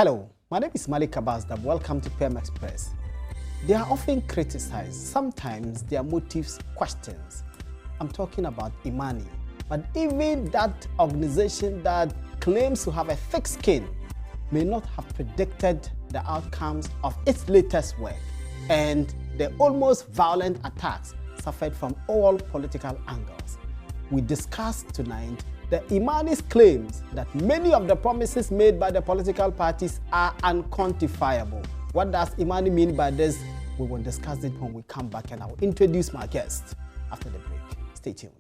Hello, my name is Malik Abbasdab. Welcome to PM Express. They are often criticized. Sometimes their motives questions. I'm talking about Imani. But even that organization that claims to have a thick skin may not have predicted the outcomes of its latest work and the almost violent attacks suffered from all political angles. We discussed tonight the Imani's claims that many of the promises made by the political parties are unquantifiable. What does Imani mean by this? We will discuss it when we come back, and I will introduce my guest after the break. Stay tuned.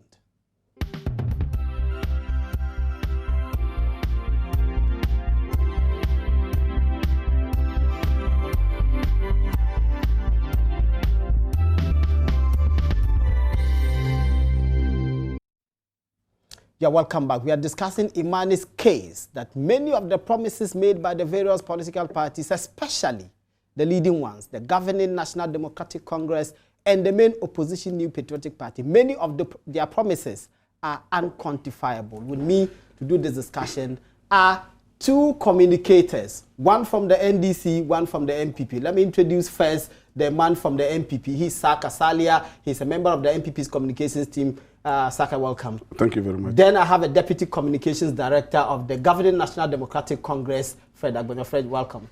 Yeah, welcome back. We are discussing Imani's case that many of the promises made by the various political parties, especially the leading ones, the governing National Democratic Congress and the main opposition New Patriotic Party, many of their promises are unquantifiable. With me to do this discussion are two communicators, one from the NDC, one from the NPP. Let me introduce first the man from the NPP. He's Saka Salia. He's a member of the NPP's communications team. Saka, welcome. Thank you very much. Then I have a Deputy Communications Director of the Governing National Democratic Congress, Fred Agbonya. Fred, welcome.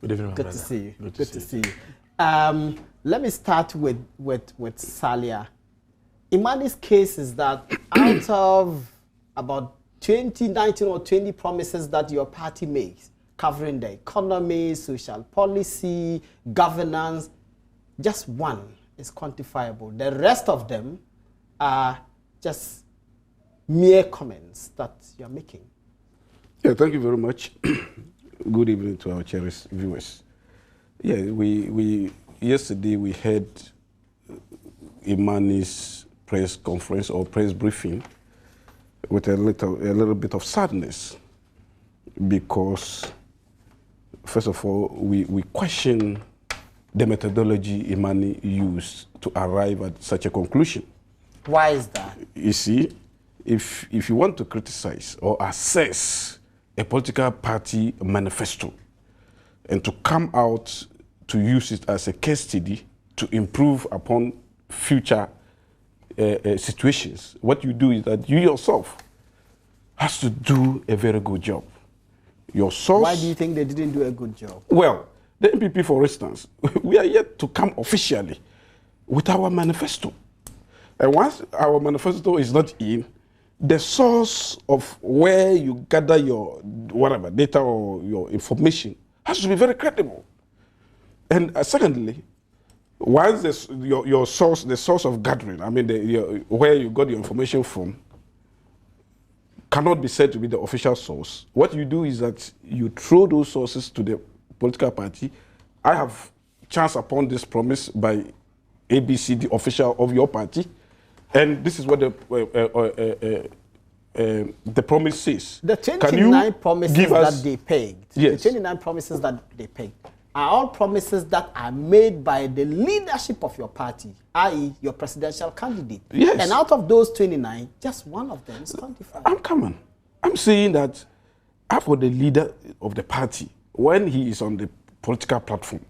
Good evening, Good to see you. Good to see you. Let me start with Salia. Imani's case is that out of about 19 or 20 promises that your party makes, covering the economy, social policy, governance, just one is quantifiable. The rest of them are just mere comments that you're making. Yeah, thank you very much. Good evening to our cherished viewers. Yeah, yesterday we had Imani's press conference or press briefing with a little bit of sadness, because first of all, we question the methodology Imani used to arrive at such a conclusion. Why is that? You see, if you want to criticize or assess a political party manifesto and to come out to use it as a case study to improve upon future situations, what you do is that you yourself has to do a very good job. Your source. Why do you think they didn't do a good job? Well, the NPP, for instance, we are yet to come officially with our manifesto. And once our manifesto is not in, the source of where you gather your whatever data or your information has to be very credible. And secondly, once your source, the source of gathering, I mean where you got your information from, cannot be said to be the official source. What you do is that you throw those sources to the political party. I have chanced upon this promise by ABC, the official of your party, and this is what the promise says. The 29 promises that they pegged, yes. The 29 promises that they pegged are all promises that are made by the leadership of your party, i.e. your presidential candidate. Yes. And out of those 29, just one of them is quantified. I'm saying that after the leader of the party, when he is on the political platform,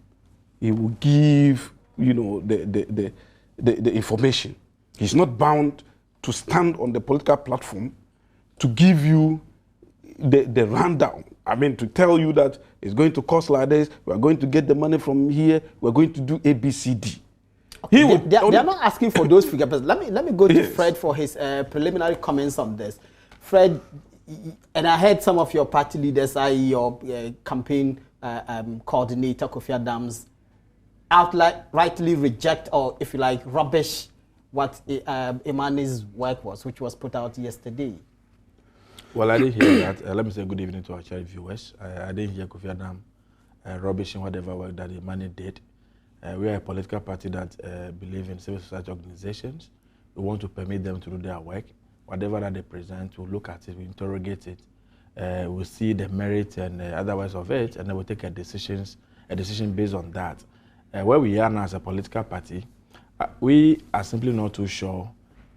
he will give, the information. He's not bound to stand on the political platform to give you the rundown. I mean, to tell you that it's going to cost like this, we're going to get the money from here, we're going to do ABCD. Okay. They are not asking for those figures, but let me go to yes. Fred for his preliminary comments on this. Fred, and I heard some of your party leaders, i.e. your campaign coordinator, Kofi Adams, rightly reject, or if you like, rubbish what Imani's work was, which was put out yesterday. Well, I didn't hear that. Let me say good evening to our cherished viewers. I didn't hear Kofi Adam rubbishing whatever work that Imani did. We are a political party that believe in civil society organizations. We want to permit them to do their work. Whatever that they present, we'll look at it, we interrogate it, we'll see the merit and otherwise of it, and then we'll take a decision based on that. Where we are now as a political party, we are simply not too sure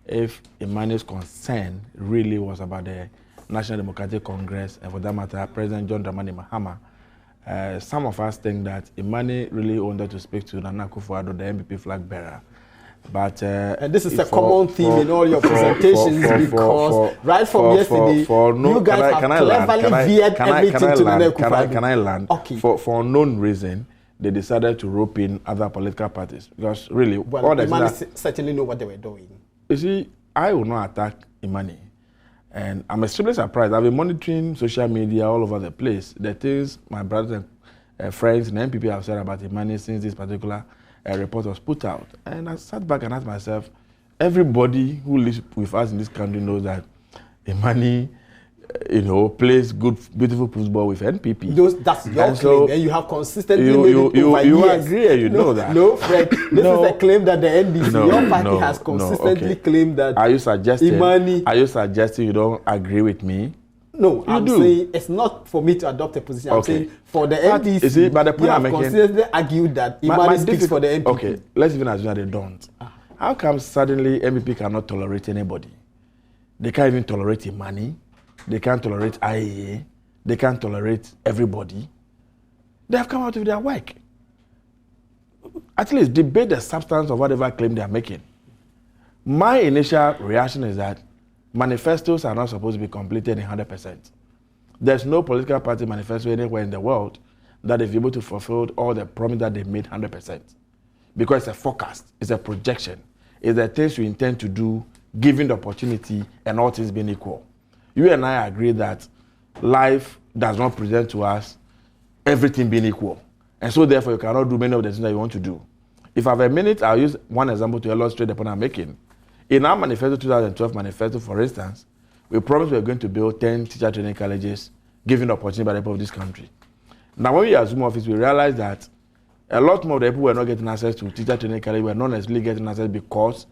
if Imani's concern really was about the National Democratic Congress, and for that matter, President John Dramani Mahama, some of us think that Imani really wanted to speak to Nana Akufo-Addo, the NPP flag bearer. But and this is a common theme in all your presentations because right from yesterday, you guys have cleverly veered everything to Nana Akufo-Addo. Can I land? Okay. For unknown reason, they decided to rope in other political parties because really, well, Imani certainly know what they were doing. You see, I will not attack Imani, and I'm extremely surprised. I've been monitoring social media all over the place. The things my brothers and friends in the NPP have said about Imani since this particular report was put out, and I sat back and asked myself, everybody who lives with us in this country knows that Imani, plays good, beautiful football with NPP. That's your claim, and you have consistently made it over years. You agree, and you know that. No, Fred, this is a claim that the NDC, your party has consistently claimed that. Are you suggesting Imani? Are you suggesting you don't agree with me? No, I'm saying it's not for me to adopt a position. I'm saying for the NDC, but the point you have consistently argued that Imani speaks for the NPP. Okay, let's even assume that they don't. How come suddenly NPP cannot tolerate anybody? They can't even tolerate Imani. They can't tolerate IAA. They can't tolerate everybody. They have come out with their work. At least debate the substance of whatever claim they are making. My initial reaction is that manifestos are not supposed to be completed in 100%. There's no political party manifesto anywhere in the world that is able to fulfill all the promise that they made 100%. Because it's a forecast, it's a projection, it's the things you intend to do, given the opportunity and all things being equal. You and I agree that life does not present to us everything being equal. And so therefore you cannot do many of the things that you want to do. If I have a minute, I'll use one example to illustrate the point I'm making. In our manifesto, 2012 manifesto, for instance, we promised we were going to build 10 teacher training colleges, given the opportunity by the people of this country. Now, when we assume office, we realized that a lot more of the people were not getting access to teacher training colleges, were not necessarily getting access because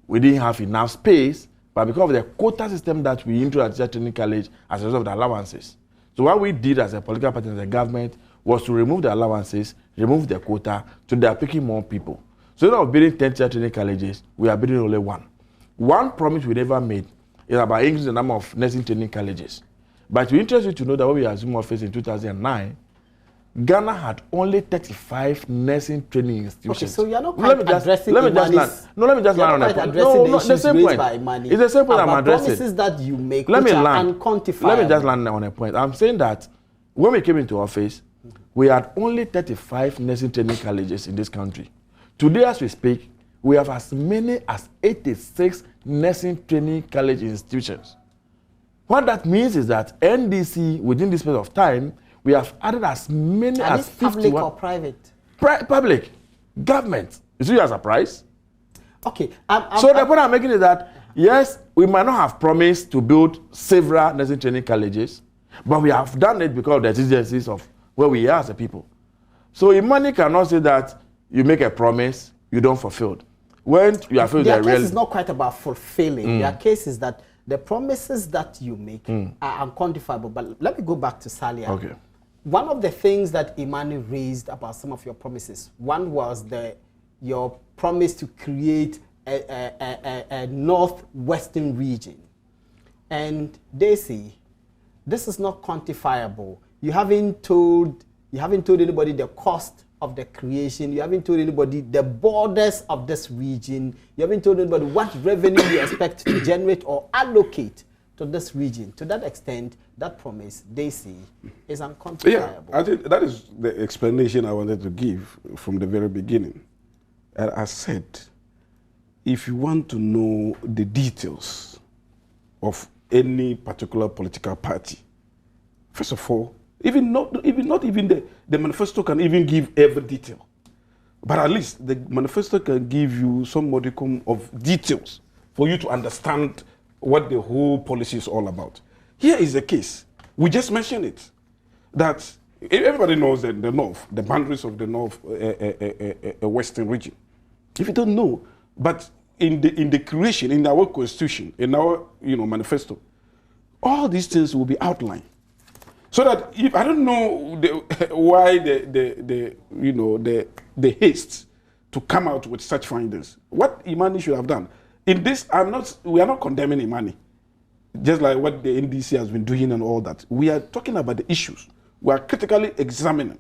we didn't have enough space, but because of the quota system that we introduced at teacher training college as a result of the allowances. So what we did as a political party, as a government, was to remove the allowances, remove the quota, so they are picking more people. So instead of building 10 teacher training colleges, we are building only one. One promise we never made is about increasing the number of nursing training colleges. But we interest you to know that when we assumed office in 2009, Ghana had only 35 nursing training institutions. Okay, so you're not quite addressing Imani's... No, let me just land on a point. No, the same point. It's the same point I'm addressing. Promises that you make, which are unquantifiable. Let me just land on a point. I'm saying that when we came into office, we had only 35 nursing training colleges in this country. Today, as we speak, we have as many as 86 nursing training college institutions. What that means is that NDC, within this period of time, we have added as many as 51. Public or private? Public. Government. Is it as a price? Okay. So the point I'm making is that, yes, we might not have promised to build several nursing training colleges, but we have done it because of the exigencies of where we are as a people. So Imani cannot say that you make a promise, you don't fulfill it. When you are their case is not quite about fulfilling. Their case is that the promises that you make are unquantifiable. But let me go back to Salia. Okay. One of the things that Imani raised about some of your promises, one was your promise to create a northwestern region. And they say, this is not quantifiable. You haven't told anybody the cost of the creation. You haven't told anybody the borders of this region. You haven't told anybody what revenue you expect to generate or allocate to this region. To that extent, that promise, they say, is unquantifiable. Yeah, I think that is the explanation I wanted to give from the very beginning. And I said, if you want to know the details of any particular political party, first of all, not even the manifesto can even give every detail. But at least the manifesto can give you some modicum of details for you to understand what the whole policy is all about. Here is the case. We just mentioned it. That everybody knows that the north, the boundaries of the north western region. If you don't know, but in the creation, in our constitution, in our manifesto, all these things will be outlined. So that if I don't know why the haste to come out with such findings. What Imani should have done. In this, we are not condemning Imani, just like what the NDC has been doing and all that. We are talking about the issues. We are critically examining,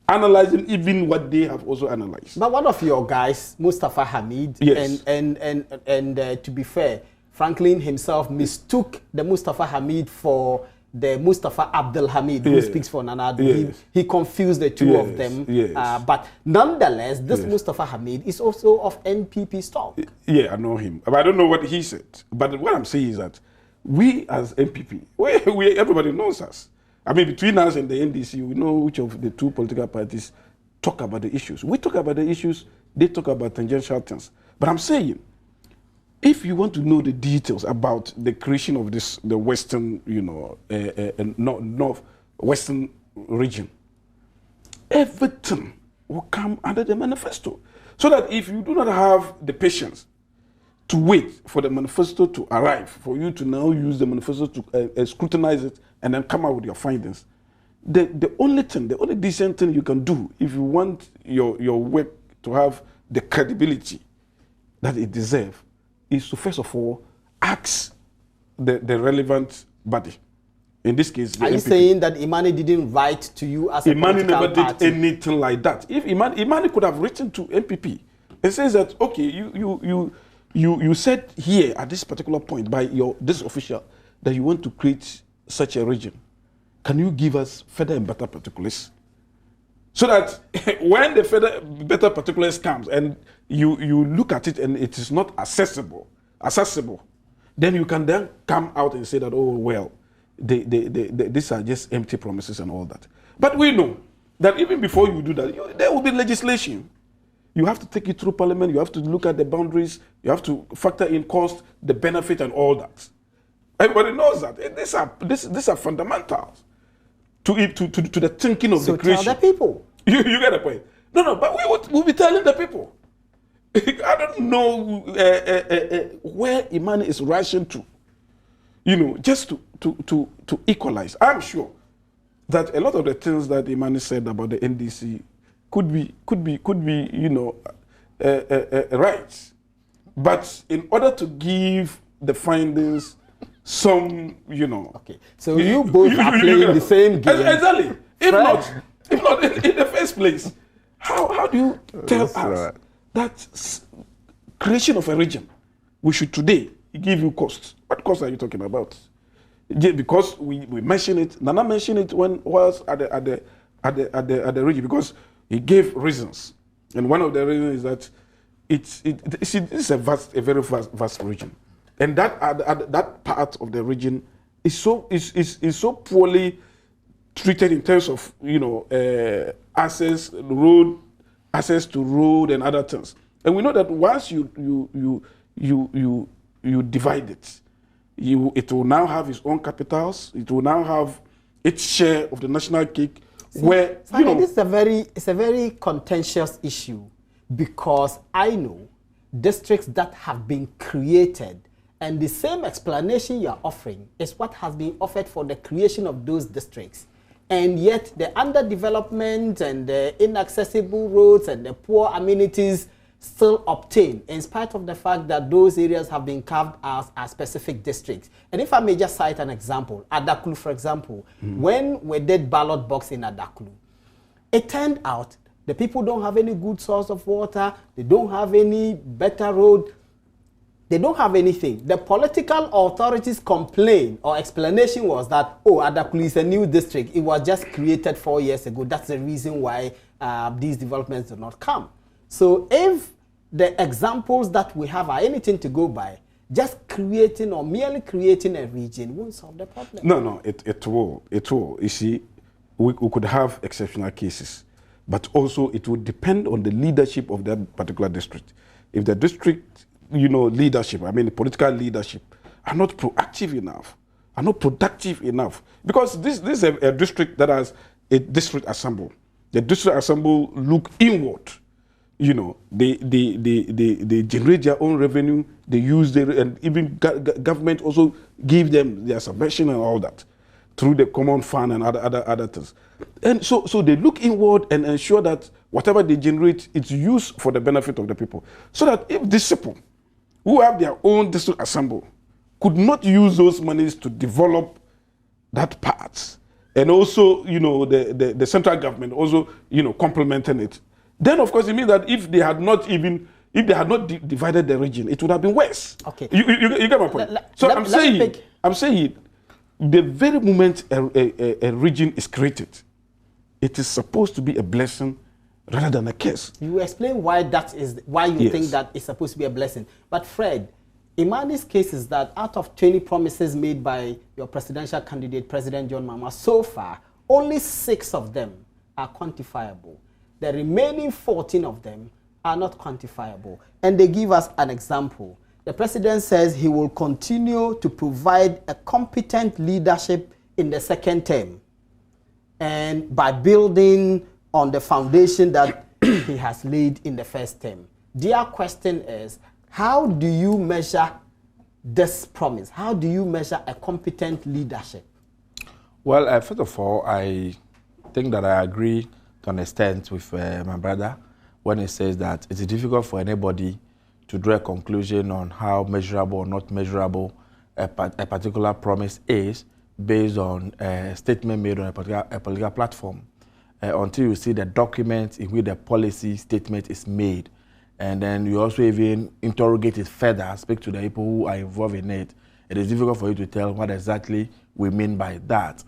analyzing even what they have also analyzed. But one of your guys, Mustafa Hamid, yes. and to be fair, Franklin himself mistook the Mustafa Hamid for the Mustafa Abdul Hamid, who speaks for Nana. Yes. He confused the two of them. Yes. But nonetheless, this Mustafa Hamid is also of NPP stock. Yeah, I know him. But I don't know what he said. But what I'm saying is that we as NPP, everybody knows us. I mean, between us and the NDC, we know which of the two political parties talk about the issues. We talk about the issues, they talk about tangential things. But I'm saying, if you want to know the details about the creation of the Western, North-Western region, everything will come under the manifesto. So that if you do not have the patience to wait for the manifesto to arrive, for you to now use the manifesto to scrutinize it and then come out with your findings, the only decent thing you can do if you want your work to have the credibility that it deserves is to first of all ask the relevant body. In this case, the Are you NPP. saying that Imani didn't write to you as a Imani political never party? did anything like that. If Imani could have written to NPP and says that, okay, you said here at this particular point by this official that you want to create such a region. Can you give us further and better particulars? So that when the further better particulars comes and you look at it and it is not accessible, then you can then come out and say that, oh well, these are just empty promises and all that. But we know that even before you do that, there will be legislation. You have to take it through parliament, you have to look at the boundaries, you have to factor in cost, the benefit and all that. Everybody knows that. These are fundamentals to the thinking of the creation. So tell the people. You get the point. No, but we'll be telling the people. I don't know where Imani is rushing to, just to equalize. I'm sure that a lot of the things that Imani said about the NDC could be right. But in order to give the findings some, Okay, so you both are playing the same game. Exactly. If not in the first place, how do you tell us that creation of a region, we should today give you cost? What cost are you talking about? Because we mentioned it, Nana mentioned it when was at the region, because he gave reasons, and one of the reasons is that it's a very vast region, and that part of the region is so poorly treated in terms of access to road and other things. And we know that once you divide it, it will now have its own capitals. It will now have its share of the national cake. This is a very contentious issue, because I know districts that have been created, and the same explanation you are offering is what has been offered for the creation of those districts. And yet the underdevelopment and the inaccessible roads and the poor amenities still obtain, in spite of the fact that those areas have been carved out as specific districts. And if I may just cite an example, Adaklu, for example, when we did ballot box in Adaklu, it turned out the people don't have any good source of water, they don't have any better road, they don't have anything. The political authorities' complaint or explanation was that, oh, Adaklu is a new district. It was just created 4 years ago. That's the reason why these developments do not come. So if the examples that we have are anything to go by, just creating or merely creating a region won't solve the problem. No, it will. You see, we could have exceptional cases, but also it will depend on the leadership of that particular district. If the district leadership, the political leadership, are not proactive enough, are not productive enough. Because this is a district that has a district assembly. The district assembly look inward. They generate their own revenue, they use and even government also give them their subvention and all that through the common fund and other things. And so they look inward and ensure that whatever they generate, it's used for the benefit of the people. So that if these people who have their own district assembly could not use those monies to develop that part, and also, you know, the central government also, you know, complementing it. Then, of course, it means that if they had not divided the region, it would have been worse. Okay. You get my point? I'm saying, the very moment a region is created, it is supposed to be a blessing rather than a curse. You explain why you think that it's supposed to be a blessing. But Fred, Imani's case is that out of 20 promises made by your presidential candidate, President John Mahama, so far, only 6 of them are quantifiable. The remaining 14 of them are not quantifiable. And they give us an example. The president says he will continue to provide a competent leadership in the second term, and by building on the foundation that he has laid in the first term. Their question is, how do you measure this promise? How do you measure a competent leadership? Well, first of all, I think that I agree to an extent with my brother when he says that it's difficult for anybody to draw a conclusion on how measurable or not measurable a particular promise is based on a statement made on a political platform until you see the document in which the policy statement is made. And then you also even interrogate it further, speak to the people who are involved in it. It is difficult for you to tell what exactly we mean by that.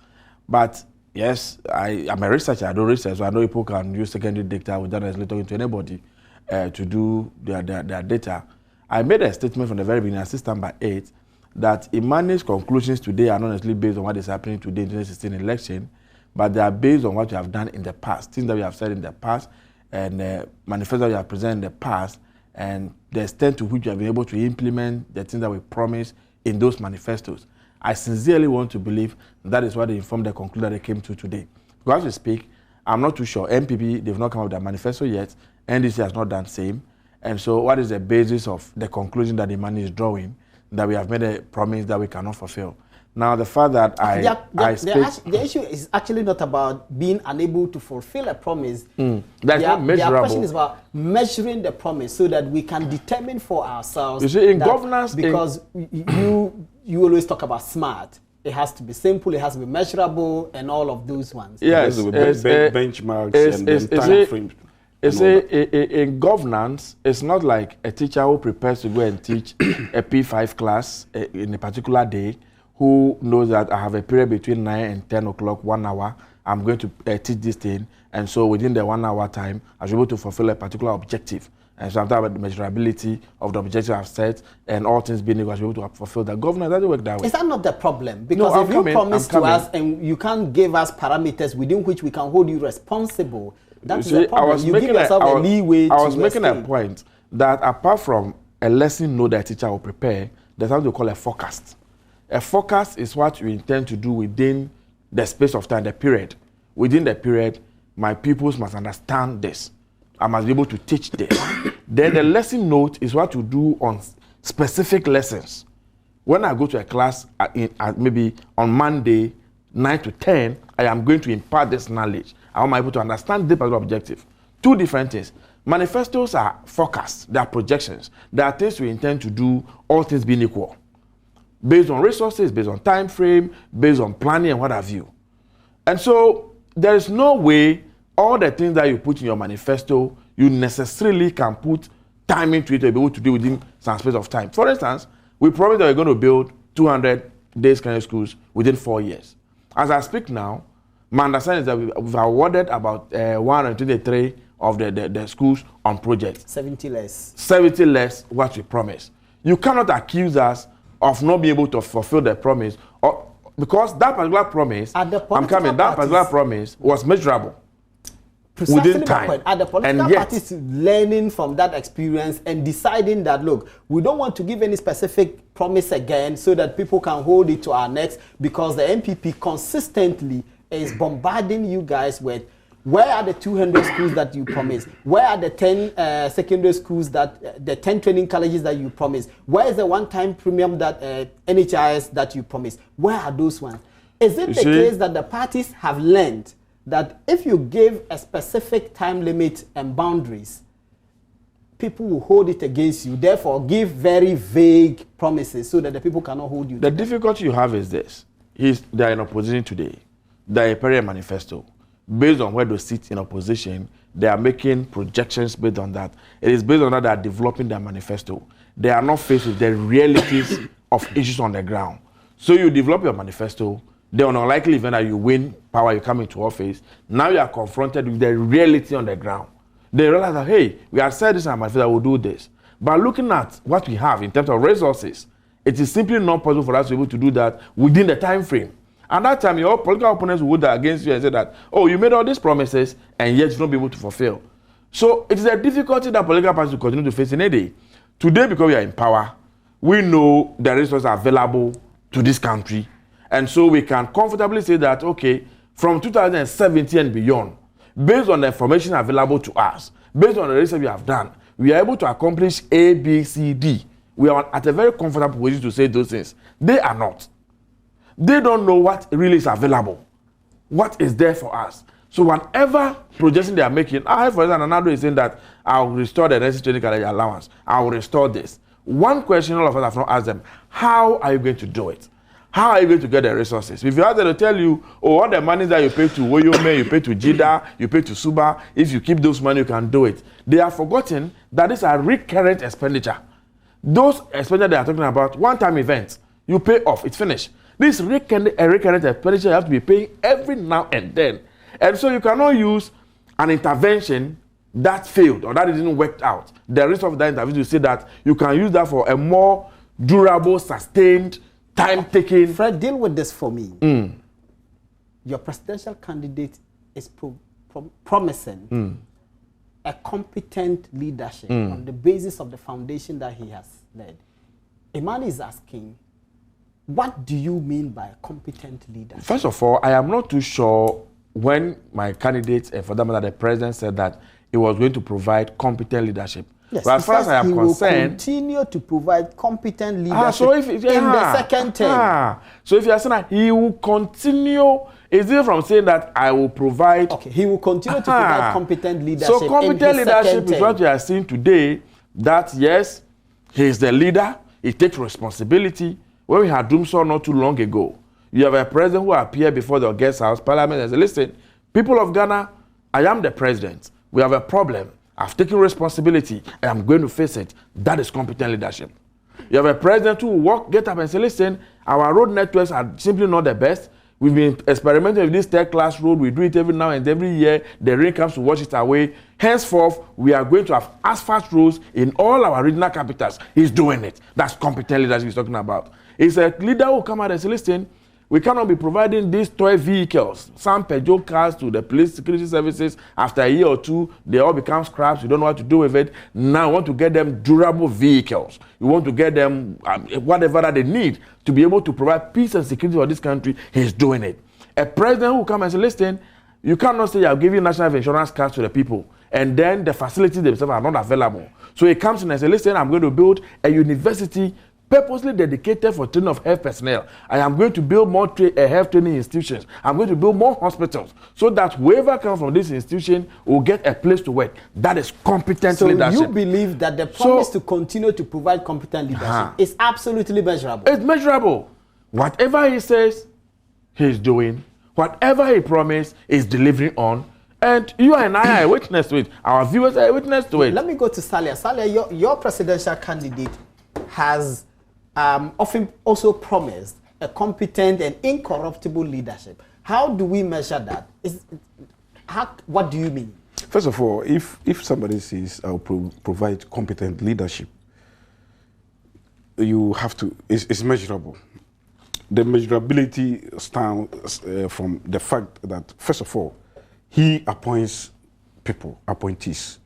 But yes, I'm a researcher, I do research, so I know people can use secondary data without necessarily talking to anybody to do their data. I made a statement from the very beginning, assistant by 8, that Imani's conclusions today are not necessarily based on what is happening today in the 2016 election, but they are based on what we have done in the past, things that we have said in the past, and manifestos that we have presented in the past, and the extent to which we have been able to implement the things that we promised in those manifestos. I sincerely want to believe that is what they informed the conclusion that they came to today. Because as we speak, I'm not too sure. NPP, they've not come up with their manifesto yet. NDC has not done the same. And so what is the basis of the conclusion that the man is drawing, that we have made a promise that we cannot fulfill? Now, the fact that the issue is actually not about being unable to fulfill a promise. That's not measurable. The question is about measuring the promise so that we can determine for ourselves. You see, in governance, because you always talk about SMART. It has to be simple, it has to be measurable, and all of those ones. Yes, benchmarks and then time frames. In governance, it's not like a teacher who prepares to go and teach a P5 class in a particular day, who knows that I have a period between 9 and 10 o'clock, 1 hour, I'm going to teach this thing, and so within the 1 hour time, I should be able to fulfill a particular objective. And so I'm talking about the measurability of the objective I've set, and all things being equal, I should be able to fulfill that. Governance doesn't work that way. Is that not the problem? Because if you promise to us and you can't give us parameters within which we can hold you responsible, that's the problem. You give yourself a leeway to I was making a point that apart from a lesson note that a teacher will prepare, there's something we call a forecast. A forecast is what you intend to do within the space of time, the period. Within the period, my pupils must understand this. I must be able to teach this. Then the lesson note is what you do on specific lessons. When I go to a class, maybe on Monday, 9 to 10, I am going to impart this knowledge. I want my people to understand this particular objective. Two different things. Manifestos are forecasts, they are projections. They are things we intend to do, all things being equal. Based on resources, based on time frame, based on planning and what have you. And so there is no way all the things that you put in your manifesto, you necessarily can put time into it to be able to do within some space of time. For instance, we promised that we're going to build 200 day secondary schools within 4 years. As I speak now, my understanding is that we've awarded about 123 of the schools on projects. 70 less. 70 less what we promised. You cannot accuse us of not being able to fulfill the promise, or because that particular promise, that particular promise was measurable. Precisely within time. Are the political parties learning from that experience and deciding that, look, we don't want to give any specific promise again so that people can hold it to our necks, because the NPP consistently is bombarding you guys with, where are the 200 schools that you promised? Where are the 10 secondary schools the 10 training colleges that you promised? Where is the one-time premium that NHIS that you promised? Where are those ones? Is it the case that the parties have learned that if you give a specific time limit and boundaries, people will hold it against you, therefore give very vague promises so that the people cannot hold you? The difficulty you have is this. They are in opposition today. the Imperial Manifesto. Based on where they sit in opposition, they are making projections based on that. It is based on that they are developing their manifesto. They are not faced with the realities of issues on the ground. So you develop your manifesto, then on an unlikely event that you win power, you come into office, now you are confronted with the reality on the ground. They realize that, hey, we have said this in our manifesto, we'll do this. But looking at what we have in terms of resources, it is simply not possible for us to be able to do that within the time frame. And that time, your political opponents would against you and say that, oh, you made all these promises and yet you don't be able to fulfill. So it is a difficulty that political parties will continue to face in a day. Today, because we are in power, we know the resources are available to this country. And so we can comfortably say that, okay, from 2017 and beyond, based on the information available to us, based on the research we have done, we are able to accomplish A, B, C, D. We are at a very comfortable position to say those things. They are not. They don't know what really is available, what is there for us. So whatever projection they are making, I have, for example, another is saying that I'll restore the necessary training allowance. I'll restore this. One question all of us have not asked them, how are you going to do it? How are you going to get the resources? If you ask them to tell you, oh, all the money that you pay to Woyome, you pay to Jida, you pay to Suba, if you keep those money, you can do it. They have forgotten that these are recurrent expenditure. Those expenditure they are talking about, one-time events, you pay off, it's finished. This recurrent expenditure you have to be paying every now and then. And so you cannot use an intervention that failed or that didn't work out. The rest of that intervention, you say that you can use that for a more durable, sustained, time-taking. Fred, deal with this for me. Your presidential candidate is promising a competent leadership on the basis of the foundation that he has led. Imani is asking, what do you mean by competent leadership? First of all, I am not too sure when my candidate, and for that matter, the president said that he was going to provide competent leadership. Yes, but as far as I am concerned, will continue to provide competent leadership in the second term. So if you are saying that he will continue, is it from saying that I will provide? Okay, he will continue to provide competent leadership. So competent leadership is what we are seeing today. That yes, he is the leader. He takes responsibility. When we had Doomsaw not too long ago, you have a president who appeared before the guest house parliament and said, listen, people of Ghana, I am the president. We have a problem. I've taken responsibility and I'm going to face it. That is competent leadership. You have a president who will get up and say, listen, our road networks are simply not the best. We've been experimenting with this third-class road. We do it every now and every year. The rain comes to wash it away. Henceforth, we are going to have asphalt roads in all our regional capitals. He's doing it. That's competent leadership he's talking about. It's a leader who will come out and say, listen, we cannot be providing these toy vehicles, some Peugeot cars to the police security services. After a year or two, they all become scraps. You don't know what to do with it. Now you want to get them durable vehicles. You want to get them whatever that they need to be able to provide peace and security for this country. He's doing it. A president who will come and say, listen, you cannot say you're giving national insurance cards to the people and then the facilities themselves are not available. So he comes in and says, listen, I'm going to build a university purposely dedicated for training of health personnel. I am going to build more health training institutions. I'm going to build more hospitals so that whoever comes from this institution will get a place to work. That is competent leadership. So you believe that the promise to continue to provide competent leadership is absolutely measurable? It's measurable. Whatever he says, he's doing. Whatever he promised, he's delivering on. And you and I are witness to it. Our viewers are witness to it. Let me go to Salia. Salia, your presidential candidate has often also promised a competent and incorruptible leadership. How do we measure that? What do you mean? First of all, if somebody says I'll provide competent leadership, you have to, it's measurable. The measurability stands from the fact that, first of all, he appoints people, appointees.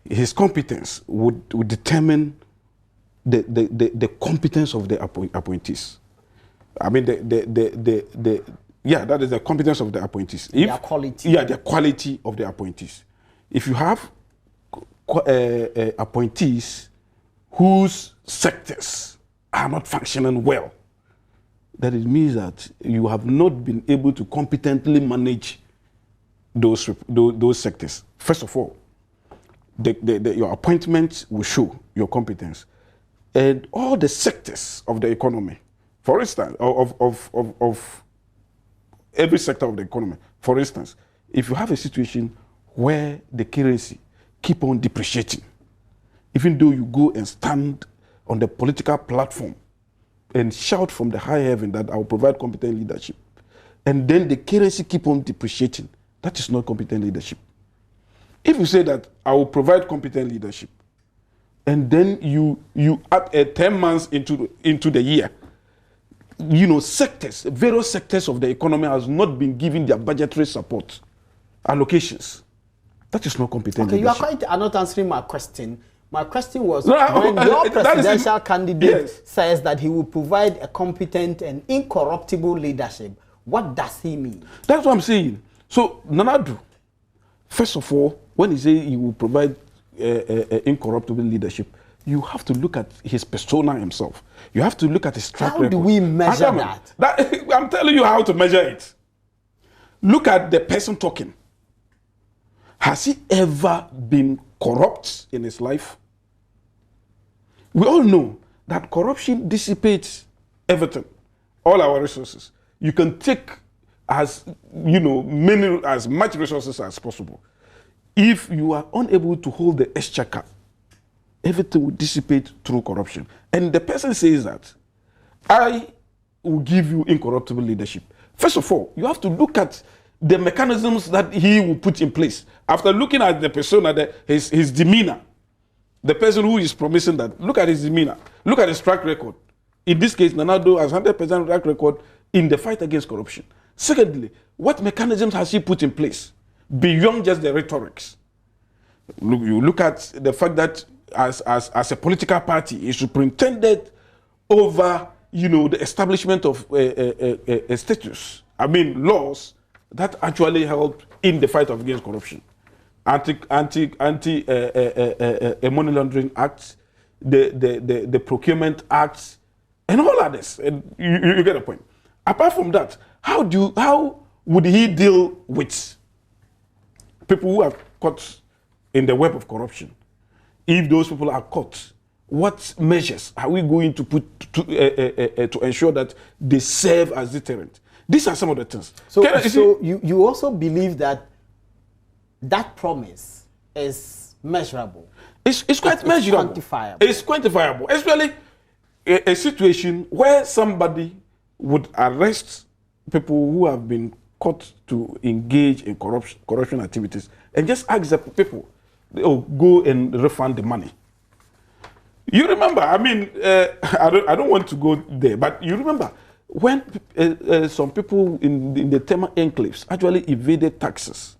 His competence would determine the competence of the appointees. I mean, that is the competence of the appointees. Their quality. Yeah, the quality of the appointees. If you have appointees whose sectors are not functioning well, that it means that you have not been able to competently manage those sectors. First of all, your appointments will show your competence. And all the sectors of the economy, for instance, of every sector of the economy. For instance, if you have a situation where the currency keep on depreciating, even though you go and stand on the political platform and shout from the high heaven that I will provide competent leadership, and then the currency keep on depreciating, that is not competent leadership. If you say that I will provide competent leadership, and then you up 10 months into the year, you know, various sectors of the economy has not been given their budgetary support allocations. That is not competent leadership. You are not answering my question. My question was, when your presidential candidate says that he will provide a competent and incorruptible leadership, what does he mean? That's what I'm saying. So, Nanadu, first of all, when he says he will provide incorruptible leadership, you have to look at his persona himself. You have to look at his track record. How do we measure that? I'm telling you how to measure it. Look at the person talking. Has he ever been corrupt in his life? We all know that corruption dissipates everything, all our resources. You can take as much resources as possible. If you are unable to hold the exchequer, everything will dissipate through corruption. And the person says that I will give you incorruptible leadership. First of all, you have to look at the mechanisms that he will put in place. After looking at the persona, his demeanor, the person who is promising that, look at his demeanor, look at his track record. In this case, Nanado has 100% track record in the fight against corruption. Secondly, what mechanisms has he put in place beyond just the rhetorics? You look at the fact that as a political party, he superintended over, the establishment of a status, laws that actually helped in the fight against corruption. Anti money laundering acts, the procurement acts, and all others. And you get the point. Apart from that, how would he deal with people who are caught in the web of corruption? If those people are caught, what measures are we going to put to ensure that they serve as deterrent? These are some of the things. So you also believe that promise is measurable? It's quite measurable. Quantifiable. It's quantifiable. Especially a situation where somebody would arrest people who have been caught to engage in corruption activities and just ask the people, go and refund the money. You remember, I don't want to go there, but you remember when some people in the Tema enclaves actually evaded taxes,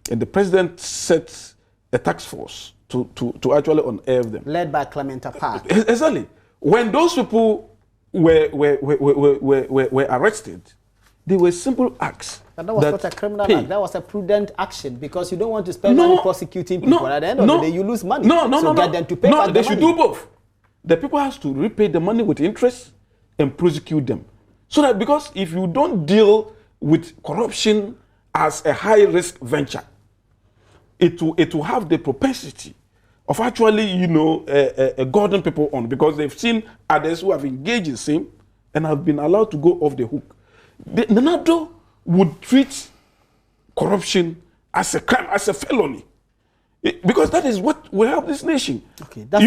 and the president set a tax force to actually unearth them. Led by Clementa Park. Exactly. When those people were arrested, they were simple acts. But that was not a criminal act. That was a prudent action because you don't want to spend money prosecuting people. At the end of the day, you lose money. Get them to pay back the money. They should do both. The people have to repay the money with interest and prosecute them. So that because if you don't deal with corruption as a high-risk venture, it will have the propensity of actually, guarding people on because they've seen others who have engaged in same and have been allowed to go off the hook. The NATO would treat corruption as a crime, as a felony. Because that is what will help this nation. Okay, that's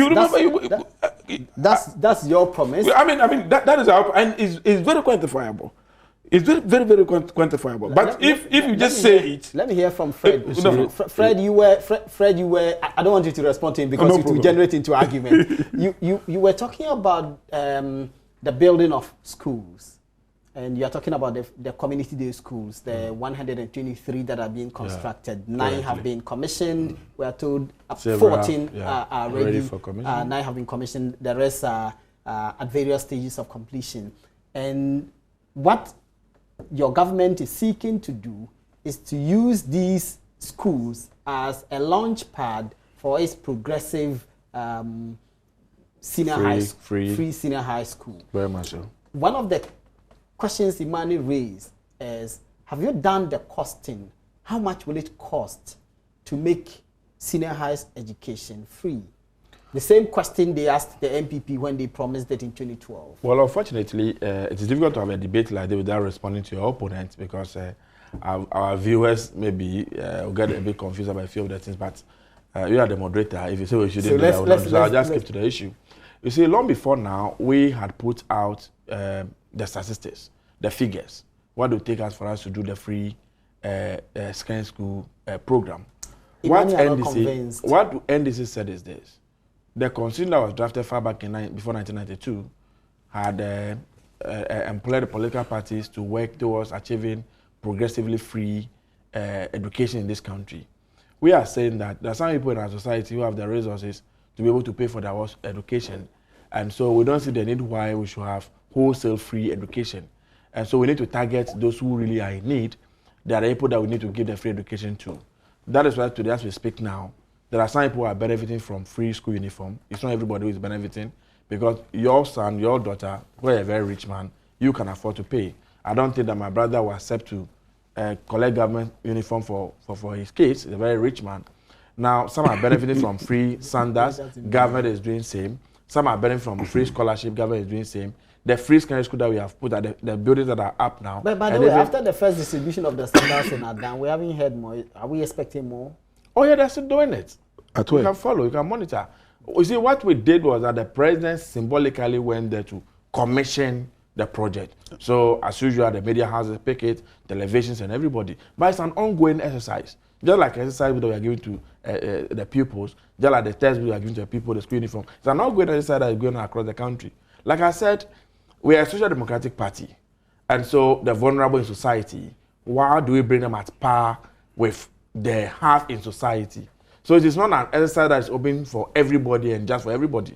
your promise. That is our, and it's very quantifiable. It's very, very, very quantifiable. But if you just say it, let me hear from Fred. Fred, you were. I don't want you to respond to him because it will generate into argument. You were talking about the building of schools. And you are talking about the community day schools, the 123 that are being constructed. Yeah, 9 have been commissioned. We are told 14 are ready for commission. 9 have been commissioned. The rest are at various stages of completion. And what your government is seeking to do is to use these schools as a launch pad for its progressive free senior high school. Very much so. One of the questions Imani raised is, have you done the costing? How much will it cost to make senior high education free? The same question they asked the NPP when they promised it in 2012. Well, unfortunately, it is difficult to have a debate like that without responding to your opponent because our viewers maybe will get a bit confused about a few of the things, but you are the moderator. If you say we shouldn't do that, so I'll just skip to the issue. You see, long before now, we had put out the statistics, the figures. What would take us for us to do the free secondary school program? What NDC said is this. The constitution that was drafted far back before 1992 had employed the political parties to work towards achieving progressively free education in this country. We are saying that there are some people in our society who have the resources to be able to pay for their education. And so we don't see the need why we should have wholesale free education. And so we need to target those who really are in need. There are people that we need to give the free education to. That is why today, as we speak now, there are some people who are benefiting from free school uniform. It's not everybody who is benefiting because your son, your daughter, who are a very rich man, you can afford to pay. I don't think that my brother will accept to collect government uniform for his kids. He's a very rich man. Now, some are benefiting from free sandals. Government is doing same. Some are benefiting from free scholarship. Government is doing same. The free secondary school that we have put at the buildings that are up now. But by the way, after the first distribution of the sandals in Adan, we haven't heard more. Are we expecting more? Oh yeah, they're still doing it. You can follow, you can monitor. You see, what we did was that the president symbolically went there to commission the project. So, as usual, the media houses pick it, televisions and everybody. But it's an ongoing exercise. Just like exercise that we are giving to the pupils, just like the test we are giving to the people, the school uniform. It's an ongoing exercise that is going on across the country. Like I said, we are a social democratic party. And so, the vulnerable in society, why do we bring them at par with the half in society? So it is not an exercise that is open for everybody and just for everybody.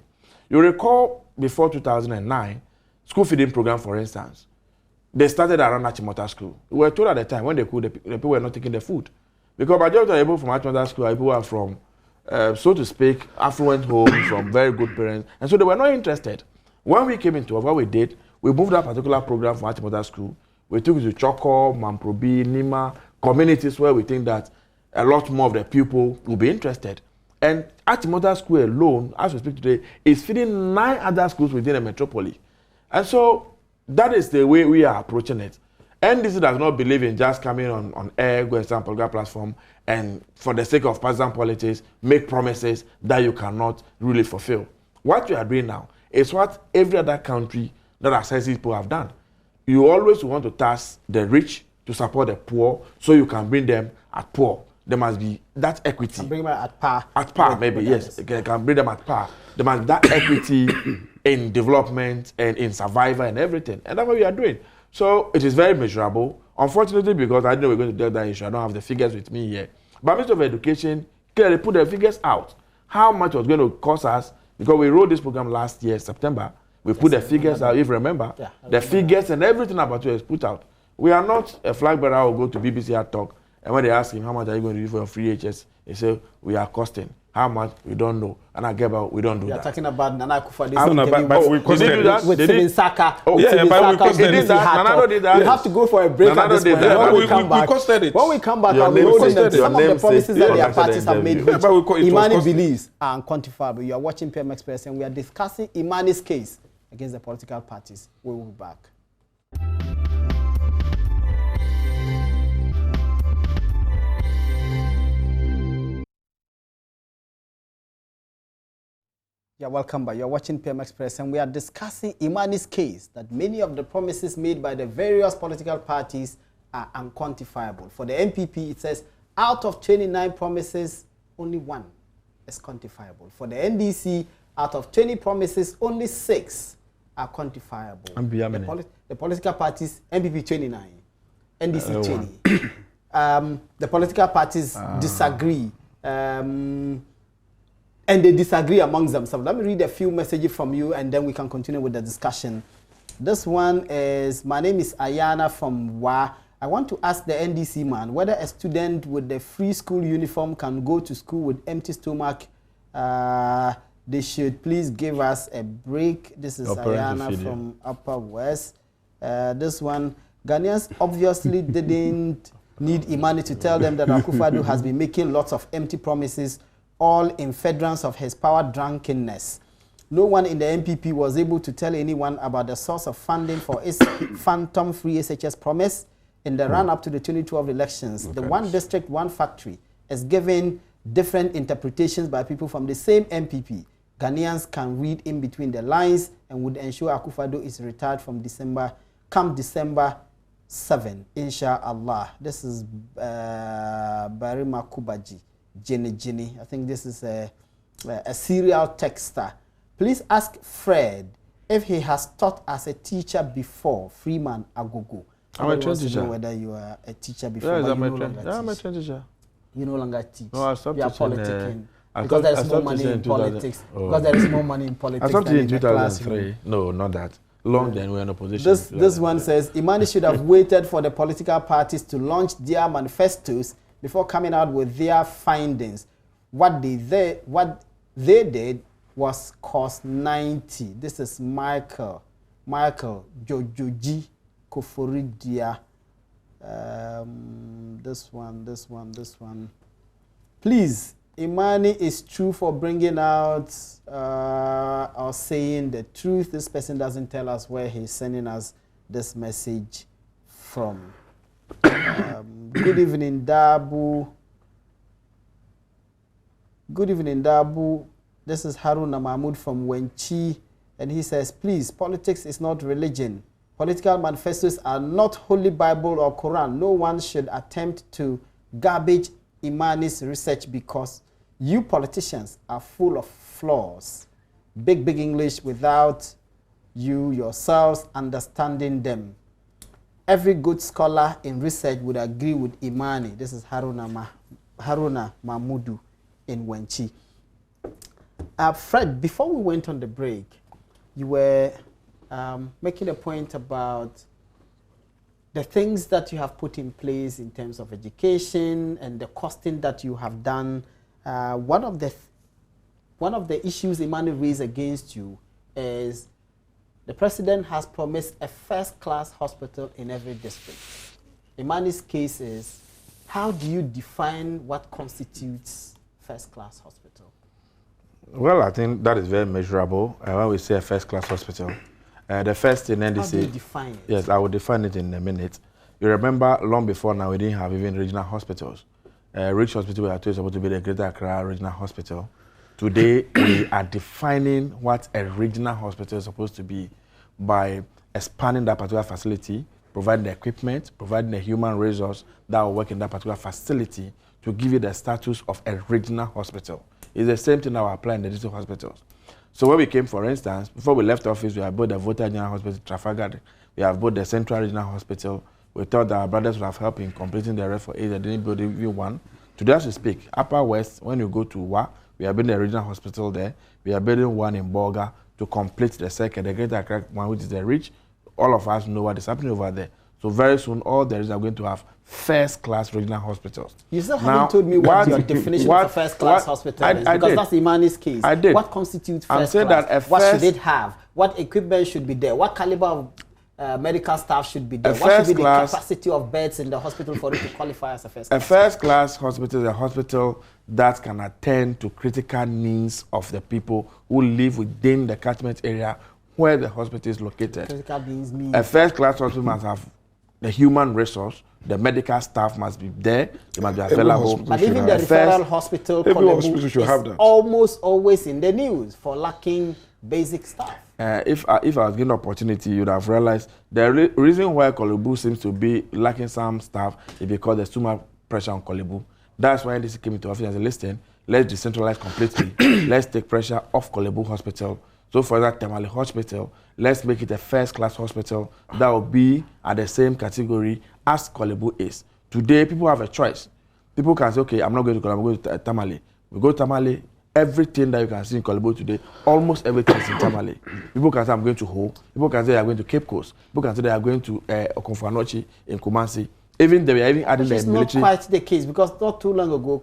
You recall before 2009, school feeding program, for instance, they started around Achimota School. We were told at the time when they could, the people were not taking the food. Because majority of the people from Achimota School are people who are from, so to speak, affluent homes, from very good parents. And so they were not interested. When we came into what we did, we moved that particular program from Achimota School. We took it to Choko, Mamprobi, Nima, communities where we think that a lot more of the people will be interested. And Achimota School alone, as we speak today, is feeding 9 other schools within the metropolis. And so that is the way we are approaching it. NDC does not believe in just coming on air, go and political platform, and for the sake of partisan politics, make promises that you cannot really fulfill. What you are doing now is what every other country that has people have done. You always want to task the rich to support the poor so you can bring them at poor. There must be that equity. Bring them at par. At par, maybe, yes. You can bring them at par. There must be that equity in development and in survival and everything. And that's what we are doing. So it is very measurable. Unfortunately, because I know we're going to deal with that issue, I don't have the figures with me here. But Minister of Education clearly put the figures out. How much was going to cost us, because we wrote this program last year, September. We put the figures out, if you remember. Yeah, the figures and everything about it is put out. We are not a flag bearer who will go to BBC and talk. And when they ask him, how much are you going to do for your free HS? He said, we are costing. How much? We don't know. And I get about, we don't do that. You're talking about Nana Akufo-Addo. But we costed that. With Steven Saka. Oh, yeah, but we costed it. Nana did that. We have to go for a break at this point. We costed it. When we come back, I'll be holding them. Some of the promises that their parties have made, which Imani believes are unquantifiable. You are watching PM Express, and we are discussing Imani's case against the political parties. We will be back. Yeah, welcome back. You're watching PM Express, and we are discussing Imani's case that many of the promises made by the various political parties are unquantifiable. For the NPP, it says out of 29 promises, only 1 is quantifiable. For the NDC, out of 20 promises, only 6 are quantifiable. The political parties, NPP 29, NDC 20. The political parties disagree. And they disagree amongst themselves. Let me read a few messages from you, and then we can continue with the discussion. This one is, my name is Ayana from Wa. I want to ask the NDC man whether a student with the free school uniform can go to school with empty stomach. They should please give us a break. This is Ayana from Upper West. This one, Ghanaians obviously didn't need Imani to tell them that Akufo-Addo has been making lots of empty promises all in furtherance of his power drunkenness. No one in the NPP was able to tell anyone about the source of funding for its phantom free SHS promise in the run-up to the 2012 elections. The one district, one factory is given different interpretations by people from the same NPP. Ghanaians can read in between the lines and would ensure Akufo-Addo is retired from December 7, inshallah. This is Barima Kubaji, Jenny. I think this is a serial texter. Please ask Fred if he has taught as a teacher before. Freeman Agogo. I'm a trained teacher. Whether you are a teacher before. Yeah, I'm a trained teacher. You no longer teach. No, I stopped you are teaching. politicking. Because there is more money in politics. Because there is more money in politics. I stopped than in in 2003. No, not that. Long then we were in opposition. This one says Imani should have waited for the political parties to launch their manifestos before coming out with their findings. What they did was cost 90. This is Michael Jojoji Koforidia. This one. Please, Imani is true for bringing out or saying the truth. This person doesn't tell us where he's sending us this message from. Good evening, Dabu. Good evening, Dabu. This is Haruna Mahmoud from Wenchi, and he says, please, politics is not religion. Political manifestos are not Holy Bible or Quran. No one should attempt to garbage Imani's research because you politicians are full of flaws. Big English without you yourselves understanding them. Every good scholar in research would agree with Imani. This is Haruna Mahmudu in Wenchi. Fred, before we went on the break, you were making a point about the things that you have put in place in terms of education and the costing that you have done. One of the issues Imani raised against you is the president has promised a first-class hospital in every district. Imani's case is, how do you define what constitutes first-class hospital? Well, I think that is very measurable. When we say a first-class hospital, the first in NDC. How do you define it? Yes, I will define it in a minute. You remember, long before now, we didn't have even regional hospitals. Rich Hospital we are told supposed to be the Greater Accra Regional Hospital. Today, we are defining what a regional hospital is supposed to be by expanding that particular facility, providing the equipment, providing the human resource that will work in that particular facility to give you the status of a regional hospital. It's the same thing that we apply in the district hospitals. So when we came, for instance, before we left office, we have built the Volta General Hospital, Trafalgar. We have built the Central Regional Hospital. We thought that our brothers would have helped in completing the rest for aid. They didn't build even one. Today, as we speak, Upper West, when you go to Wa, we are building a regional hospital there. We are building one in Bolga to complete the second, the Greater Accra one, which is the Rich. All of us know what is happening over there. So very soon, all the regions are going to have first-class regional hospitals. You still haven't told me what your definition of a first-class hospital is, because that's Imani's case. I did. What constitutes first-class? What should it have? What equipment should be there? What caliber of medical staff should be there? What should be the capacity of beds in the hospital for it to qualify as a first-class? A first-class hospital is a hospital that can attend to critical needs of the people who live within the catchment area where the hospital is located. Critical needs means a first-class hospital must have the human resource, the medical staff must be there, they must be available. But even the referral hospital should have that. Almost always in the news for lacking basic staff. If I was given the opportunity, you would have realized the reason why Kolebu seems to be lacking some staff is because there's too much pressure on Kolebu. That's why NDC came into office and said, listen, let's decentralize completely. Let's take pressure off Kolebu Hospital. So for that Tamale Hospital, let's make it a first-class hospital that will be at the same category as Kolebu is. Today, people have a choice. People can say, okay, I'm not going to Kolebu, I'm going to Tamale. We go to Tamale, everything that you can see in Kolebu today, almost everything is in Tamale. People can say, I'm going to Ho. People can say, they are going to Cape Coast. People can say, they are going to Okonfanochi in Kumasi. Even they were even adding the military. It's not quite the case, because not too long ago,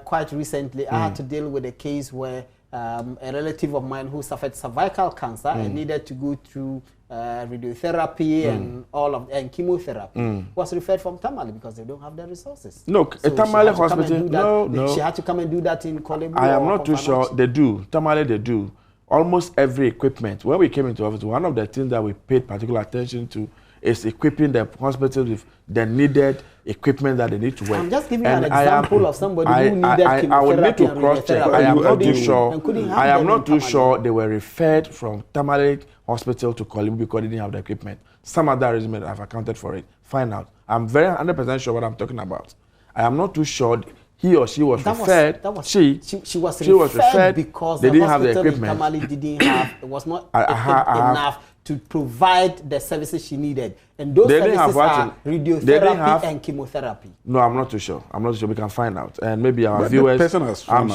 quite recently, I had to deal with a case where a relative of mine who suffered cervical cancer and needed to go through radiotherapy and chemotherapy was referred from Tamale because they don't have the resources. Look, So Tamale Hospital, no. She had to come and do that in Kolebu. I am not too sure. They do. Tamale, they do. Almost every equipment. When we came into office, one of the things that we paid particular attention to is equipping the hospitals with the needed equipment that they need to work. I'm just giving you an example of somebody who needed chemotherapy. I would need to cross-check. I am not too sure. I am not too sure they were referred from Tamale Hospital to Kolimbu because they didn't have the equipment. Some other arrangement I've accounted for it. Find out. I'm very 100% sure what I'm talking about. I am not too sure he or she was referred. She was referred because they didn't have the equipment. In Tamale didn't have. It was not enough to provide the services she needed. And those services are radiotherapy and chemotherapy. No, I'm not too sure. I'm not sure. We can find out. And maybe our viewers, I'm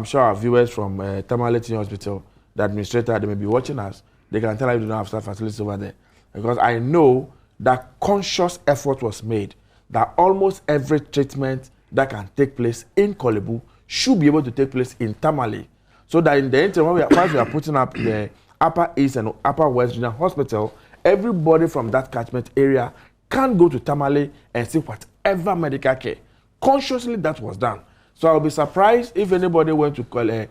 sure our viewers from Tamale Teaching Hospital, the administrator, they may be watching us. They can tell us we don't have staff facilities over there. Because I know that conscious effort was made that almost every treatment that can take place in Kolebu should be able to take place in Tamale. So that in the interim, once we are putting up the Upper East and Upper West Regional Hospital, everybody from that catchment area can go to Tamale and see whatever medical care. Consciously, that was done. So I'll be surprised if anybody went to Tamale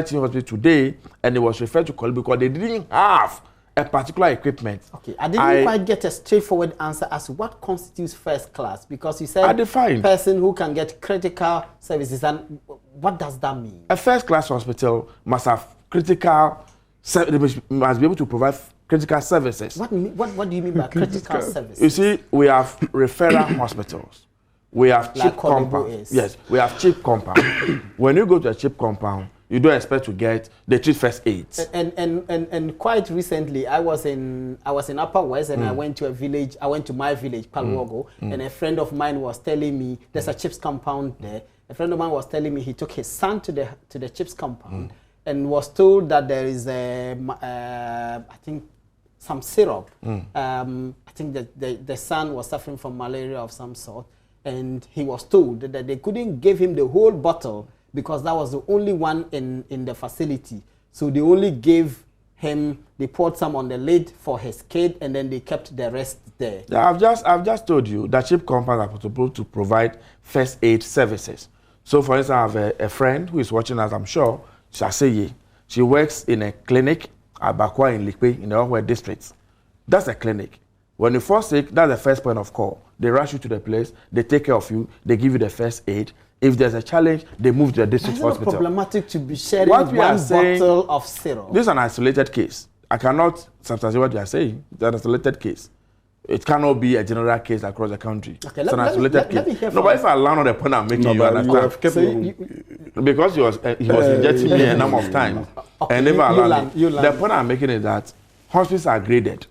Teaching Hospital today and it was referred to Kolebu because they didn't have a particular equipment. Okay, I didn't quite get a straightforward answer as to what constitutes first class, because you said person who can get critical services, and what does that mean? A first class hospital must have critical, must be able to provide critical services. What do you mean by critical services? You see, we have referral hospitals. We have cheap compounds. Yes, we have cheap compound. When you go to a cheap compound, you don't expect to get the treat first aids. And quite recently, I was in Upper West and I went to a village. I went to my village, Palwogo, and a friend of mine was telling me there's a chips compound there. A friend of mine was telling me he took his son to the chips compound and was told that there is I think some syrup. I think that the son was suffering from malaria of some sort, and he was told that they couldn't give him the whole bottle because that was the only one in the facility. So they only gave him, they poured some on the lid for his kid, and then they kept the rest there. Yeah, I've just told you that cheap compounds are supposed to provide first aid services. So for instance, I have a friend who is watching us, I'm sure, Shaseye. She works in a clinic at Bakwa in Likwe in the Ohwe district. That's a clinic. When you fall sick, that's the first point of call. They rush you to the place, they take care of you, they give you the first aid. If there's a challenge, they move to the district hospital. It's not problematic to be sharing one bottle of syrup. This is an isolated case. I cannot substantiate what you are saying. It's an isolated case. It cannot be a general case across the country. Okay, it's an isolated case. No, but if I land on the point I'm making, you understand. Because he was injecting me a number of times. Okay, and never allowed me. The point I'm making is that hospitals are graded.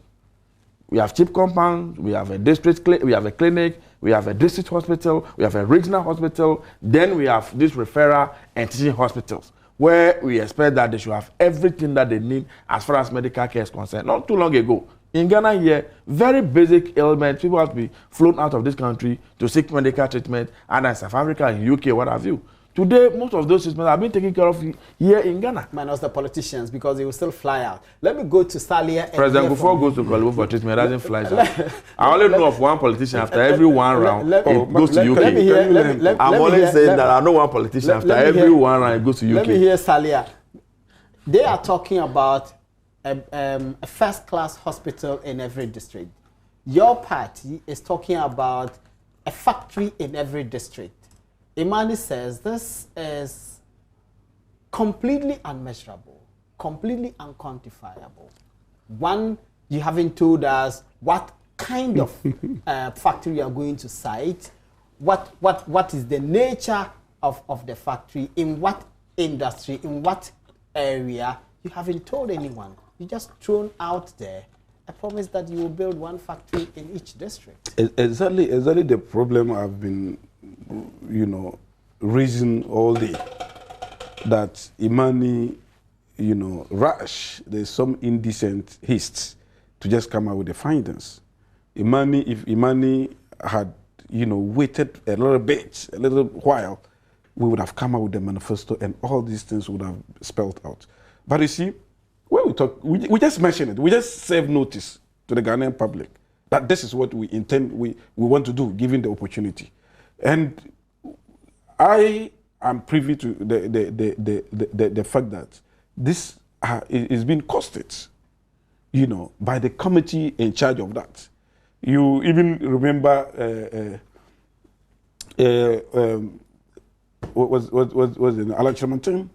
We have cheap compounds, we have a district, we have a clinic, we have a district hospital, we have a regional hospital, then we have this referral and teaching hospitals, where we expect that they should have everything that they need as far as medical care is concerned. Not too long ago, in Ghana here, very basic ailments, people have to be flown out of this country to seek medical treatment, and in South Africa, in UK, what have you. Today, most of those treatments have been taken care of here in Ghana. Minus the politicians, because they will still fly out. Let me go to Salia. President Gufo goes to Kolebu for treatment, doesn't fly out. I only know of one politician after every one round, it goes to UK. I'm only saying that I know one politician after every one round, it goes to UK. Let me hear Salia. They are talking about a first-class hospital in every district. Your party is talking about a factory in every district. Imani says this is completely unmeasurable, completely unquantifiable. One, you haven't told us what kind of factory you are going to cite, what is the nature of the factory, in what industry, in what area. You haven't told anyone. You just thrown out there a promise that you will build one factory in each district. Exactly the problem I've been, reason all day, that Imani, rush, there's some indecent haste to just come out with the findings. If Imani had, waited a little while, we would have come out with the manifesto and all these things would have spelled out. But you see, when we talk, we just mention it. We just serve notice to the Ghanaian public that this is what we intend, we want to do, given the opportunity. And I am privy to the fact that this is being costed, you know, by the committee in charge of that. You even remember what was it, Alan Chairman?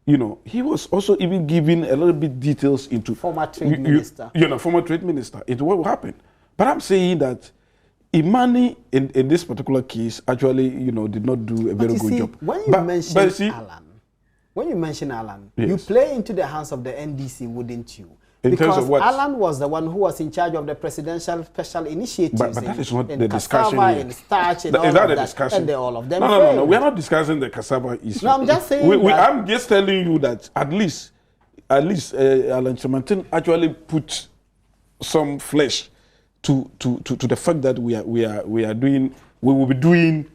You know, he was also even giving a little bit details into former trade minister. You know, former trade minister, into what happened. But I'm saying that Imani in this particular case actually, you know, did not do a very good job. When you mention Alan, yes, you play into the hands of the NDC, wouldn't you? In terms of what? Alan was the one who was in charge of the presidential special initiatives. But that is not in the discussion cassava, here. in starch, and Is all that of the that. discussion? And all of them No. We are not discussing the cassava issue. No, I'm just saying I'm just telling you that at least Alan Chairman actually put some flesh to the fact that we will be doing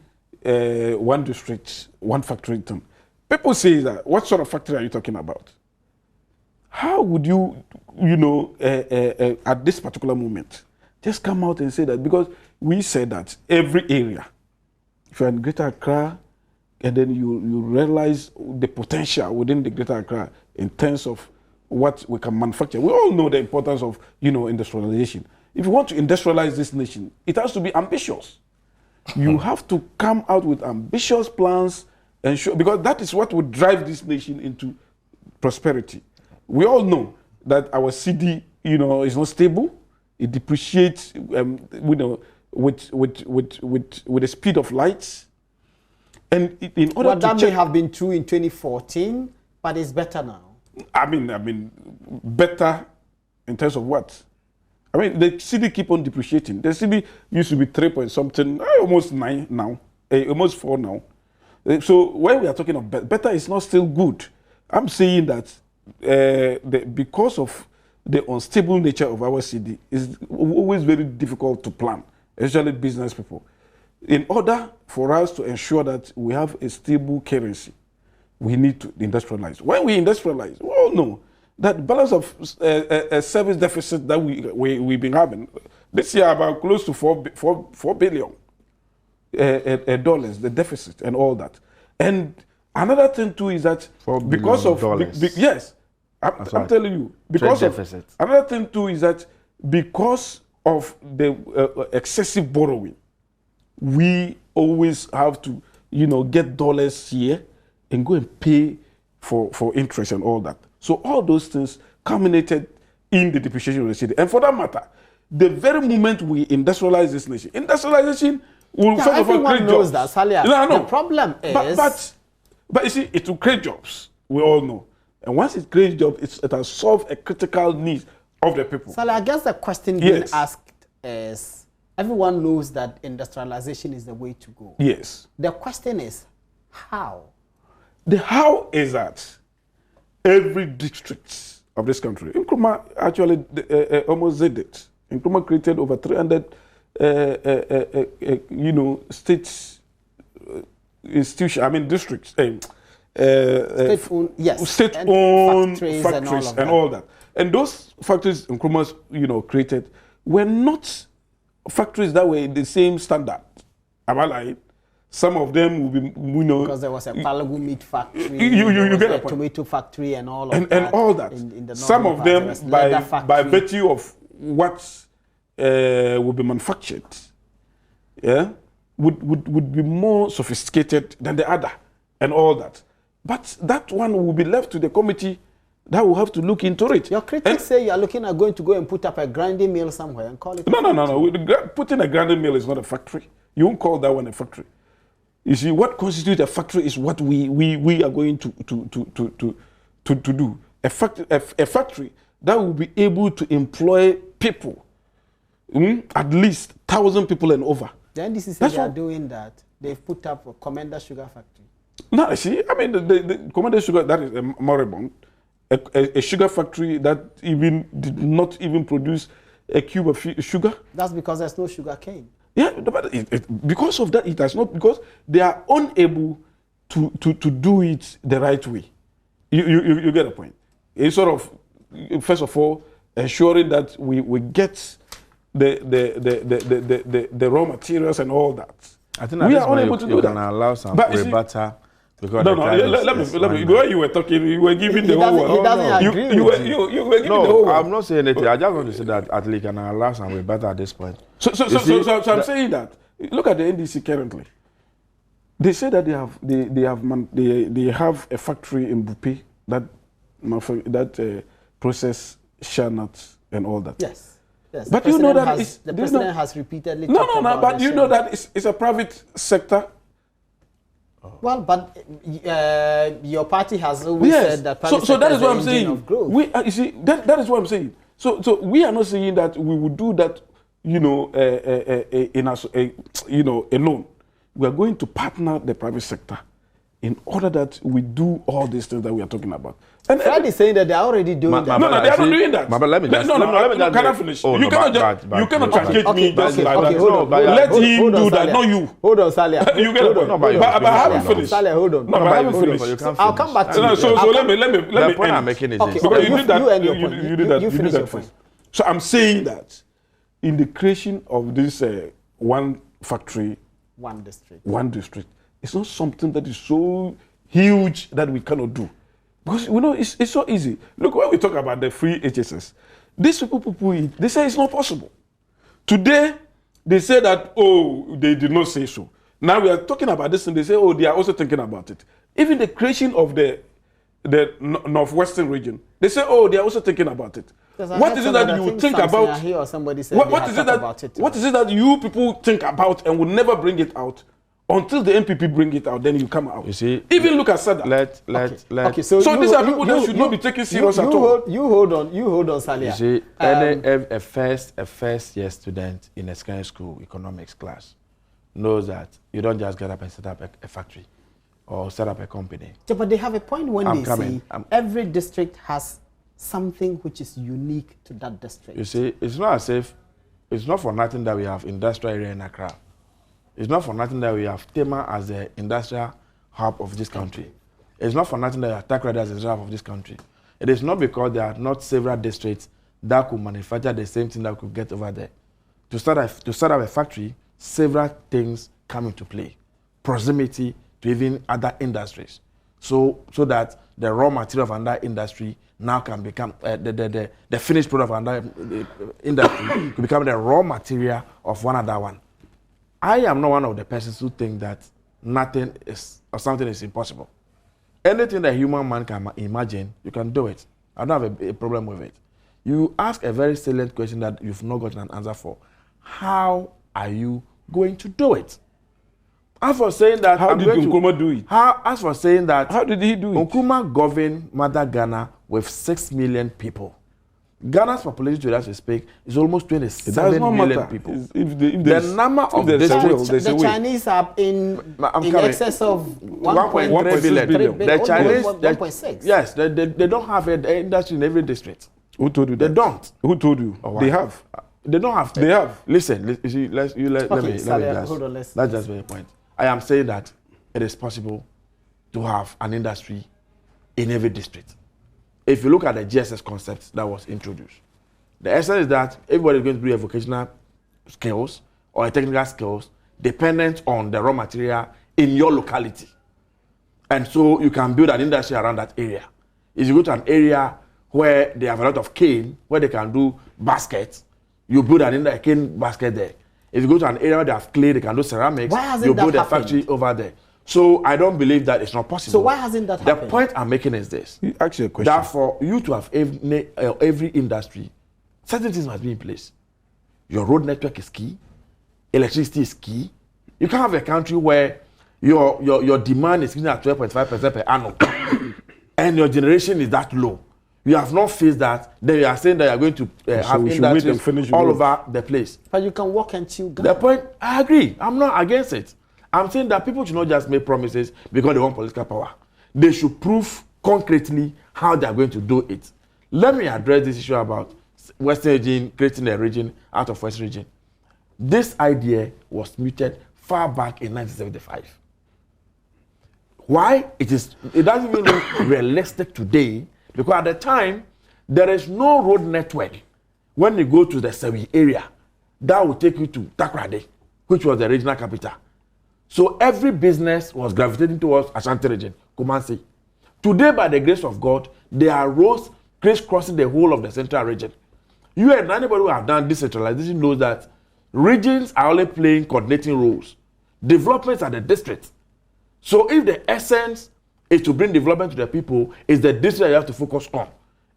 one district, one factory thing. People say that, what sort of factory are you talking about? How would you know, at this particular moment, just come out and say that? Because we said that every area, if you're in Greater Accra, and then you realize the potential within the Greater Accra in terms of what we can manufacture. We all know the importance of, you know, industrialization. If you want to industrialize this nation, it has to be ambitious. You have to come out with ambitious plans and show, because that is what would drive this nation into prosperity. We all know that our CD, you know, is not stable. It depreciates, you know, with the speed of light. And in order to that may have been true in 2014, but it's better now. I mean, better in terms of what? I mean, the CD keep on depreciating. The CD used to be 3 point something, almost 9 now, almost 4 now. So when we are talking of better, is not still good. I'm saying that because of the unstable nature of our CD, it's always very difficult to plan, especially business people. In order for us to ensure that we have a stable currency, we need to industrialize. When we industrialize, we all know that balance of service deficit that we've been having this year, about close to $4 billion dollars, the deficit and all that. And another thing too is that because of yes, I'm telling you, because of deficit. Another thing too is that because of the excessive borrowing, we always have to, you know, get dollars here and go and pay for interest and all that. So all those things culminated in the depreciation of the city. And for that matter, the very moment we industrialize this nation, industrialization will first of all create jobs. That, Salia. No. The problem is... But you see, it will create jobs. We all know. And once it creates jobs, it has solved a critical need of the people. Salia, I guess the question being asked is, everyone knows that industrialization is the way to go. Yes. The question is, how? The how is that every district of this country, Nkrumah actually almost did it. Nkrumah created over 300, you know, states, institutions, I mean districts, state-owned, yes, state-owned factories and all that. And those factories Nkrumah, you know, created were not factories that were in the same standard. Am I lying? Some of them will be, you know, because there was a Palagu meat factory, you get a tomato factory, and all of and that. All that. In the some of them, by virtue of what will be manufactured, would be more sophisticated than the other, and all that. But that one will be left to the committee that will have to look into it. Your critics say you are looking at going to go and put up a grinding mill somewhere and call it. No. Putting a grinding mill is not a factory. You won't call that one a factory. You see, what constitutes a factory is what we are going to do. A factory that will be able to employ people, at least 1,000 people and over. The NDC says they are doing that. They've put up a Commander Sugar Factory. No, see, I mean, the Commander Sugar, that is a moribund. A sugar factory that did not even produce a cube of sugar. That's because there's no sugar cane. Yeah, but because of that, it has not, because they are unable to do it the right way. You get the point. It's sort of first of all, ensuring that we get the raw materials and all that. I think we are unable to do that. You can allow some rebuttal. Because no, let me. The way you were talking, you were giving the whole world. He doesn't agree you with were giving the whole world. I'm not saying anything. I just want to say that at least can allow some rebuttal at this point. So I'm saying that. Look at the NDC currently. They say that they have a factory in Bupe that process shell nuts and all that. Yes. But you know that the president has repeatedly no. But you know that it's a private sector. Well, but your party has always said that private so that is what I'm engine saying. Of growth. You see, that is what I'm saying. So we are not saying that we would do that, alone. We are going to partner the private sector in order that we do all these things that we are talking about. And Fred is saying that they are already doing that. No, they are not doing that. But let me just... Can I finish? You cannot transgate me just like that. Let him do that, not you. Hold on, Salia. You get it. But I haven't finished. Salia, hold on. No, but I haven't finished. I'll come back to you. So let me The point I'm making is this. Because you did that. You did that. You finish your point. So I'm saying that in the creation of this one factory, one district, it's not something that is so huge that we cannot do. Because it's so easy. Look, when we talk about the free HSS, these people they say it's not possible. Today, they say that, they did not say so. Now we are talking about this and they say, they are also thinking about it. Even the creation of the northwestern region, they say, they are also thinking about it. What is it that you think about? What is it that you people think about and will never bring it out? Until the NPP bring it out, then you come out. You see, even look at Sada. Okay, so these are people that should not be taken serious at all. You hold on, Salia. You see, a first year student in a secondary school economics class knows that you don't just get up and set up a factory or set up a company. Yeah, but they have a point when they say every district has something which is unique to that district. You see, it's not as if, it's not for nothing that we have industrial area in Accra. It's not for nothing that we have Tema as the industrial hub of this country. It's not for nothing that we have Takrady as the industrial hub of this country. It is not because there are not several districts that could manufacture the same thing that we could get over there. To start up a factory, several things come into play. Proximity to even other industries. So that the raw material of another industry now can become, the finished product of another industry could become the raw material of one other one. I am not one of the persons who think that nothing is or something is impossible. Anything that human man can imagine, you can do it. I don't have a problem with it. You ask a very salient question that you've not gotten an answer for. How are you going to do it? As for saying that, how did Nkrumah do it? As for saying that, how did he do it? Nkrumah governed Mother Ghana with 6 million people. Ghana's population, to that we speak, is almost 27 million people. The number of districts, the Chinese are in excess of 1.3 billion. The Chinese, 1.6. Yes, they don't have an industry in every district. Who told you that? They don't. Who told you? They have. They don't have. They have. Listen, you see, let me hold on, that's just the point. I am saying that it is possible to have an industry in every district. If you look at the GSS concept that was introduced, the essence is that everybody is going to do a vocational skills or a technical skills dependent on the raw material in your locality. And so you can build an industry around that area. If you go to an area where they have a lot of cane, where they can do baskets, you build a cane basket there. If you go to an area where they have clay, they can do ceramics, you build a factory over there. So I don't believe that it's not possible. So why hasn't that happened? The point I'm making is this. Ask you a question. That for you to have every industry, certain things must be in place. Your road network is key. Electricity is key. You can't have a country where your demand is at 12.5% per annum and your generation is that low. You have not faced that. Then you are saying that you are going to have industries all over the place. But you can walk and chew Ghana. The point, I agree. I'm not against it. I'm saying that people should not just make promises because they want political power. They should prove concretely how they are going to do it. Let me address this issue about Western region, creating a region out of West region. This idea was mooted far back in 1975. Why? It doesn't even look realistic today, because at the time, There is no road network when you go to the Sewi area that will take you to Takrade, which was the regional capital. So every business was gravitating towards Ashanti region, Kumasi. Today, by the grace of God, there are roads crisscrossing the whole of the central region. You and anybody who have done decentralization knows that regions are only playing coordinating roles. Developments are the districts. So if the essence is to bring development to the people, it's the district that you have to focus on.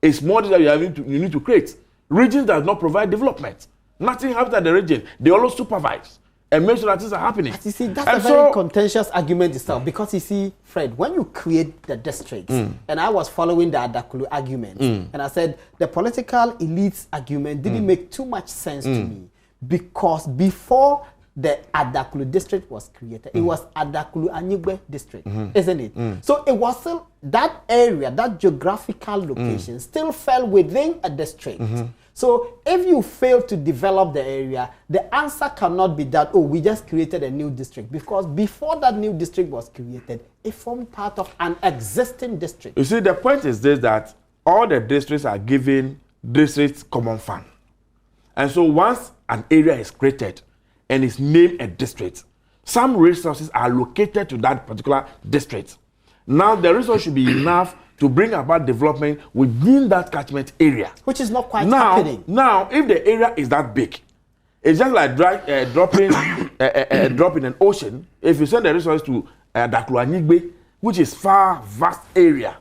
It's more that you need to create. Regions that not provide development. Nothing happens at the region. They always supervise and make sure that things are happening. But you see, that's a very contentious argument itself, because you see, Fred, when you create the districts, and I was following the Adakulu argument, and I said the political elites argument didn't make too much sense to me, because before the Adakulu district was created, it was Adakulu Anyigbe district, isn't it? So it was still, that area, that geographical location still fell within a district. So if you fail to develop the area, the answer cannot be that, oh, we just created a new district, because before that new district was created, it formed part of an existing district. You see, the point is this, that all the districts are given districts common fund. And so once an area is created and is named a district, some resources are allocated to that particular district. Now the resource should be enough to bring about development within that catchment area. Which is not quite happening. Now, if the area is that big, it's just like dropping an ocean. If you send the resources to Adakulu Anyigbe, which is far, vast area,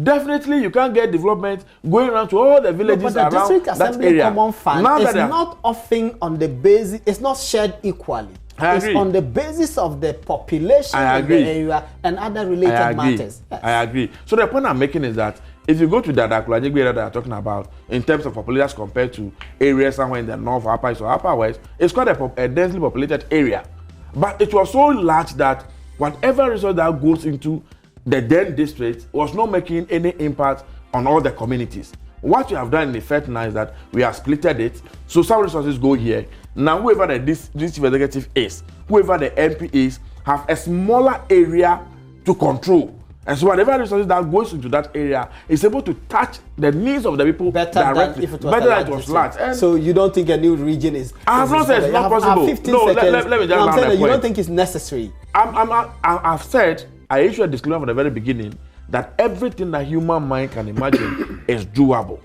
definitely you can't get development going around to all the villages around that area. But the district assembly common fund is not often on the basis, it's not shared equally. It's on the basis of the population of the area and other related matters. Yes. I agree. So the point I'm making is that if you go to the Adakulu Anyigbe area that I'm talking about, in terms of population compared to areas somewhere in the north, upper east, or upper west, it's quite a densely populated area. But it was so large that whatever resource that goes into the then district was not making any impact on all the communities. What we have done in effect now is that we have splitted it, so some resources go here. Now whoever the district executive is, whoever the MP is, have a smaller area to control. And so whatever resources that goes into that area is able to touch the needs of the people directly. Better than it was large. And so you don't think a new region is... I have not said it's not possible. 15 no, seconds. Let me just I'm saying that you point. don't think it's necessary. I've said, I issued a disclaimer from the very beginning, that everything that human mind can imagine is doable.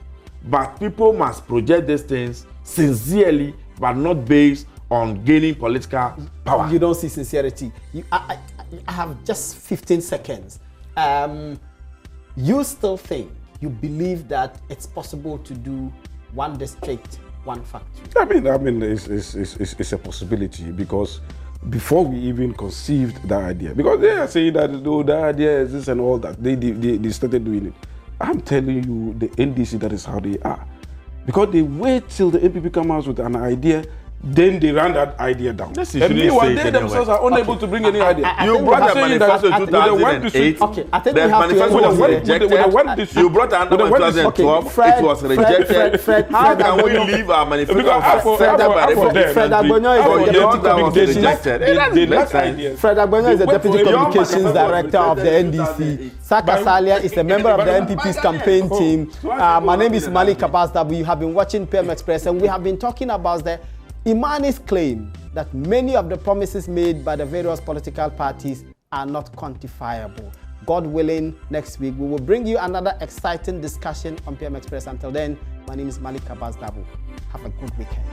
But people must project these things sincerely, but not based on gaining political power. You don't see sincerity. I have just 15 seconds. You still think, you believe that it's possible to do one district, one factory? I mean, it's a possibility, because before we even conceived that idea, because they are saying that the idea is this and all that, they started doing it. I'm telling you, the NDC, that is how they are. Because they wait till the NPP come out with an idea, then they run that idea down. And meanwhile, they themselves are unable to bring any idea. You brought a manifesto in 2008. Okay, I think we have to... You brought an manifesto in 2012. It was rejected. How can we leave our manifesto? Fred Agbonyo is the Deputy Communications Director of the NDC. Saka Salia is a member of the NPP's campaign team. My name is Malik Abbas. You have been watching PM Express, and we have been talking about the Imani's claim that many of the promises made by the various political parties are not quantifiable. God willing, next week we will bring you another exciting discussion on PM Express. Until then, my name is Malik Abbas. Have a good weekend.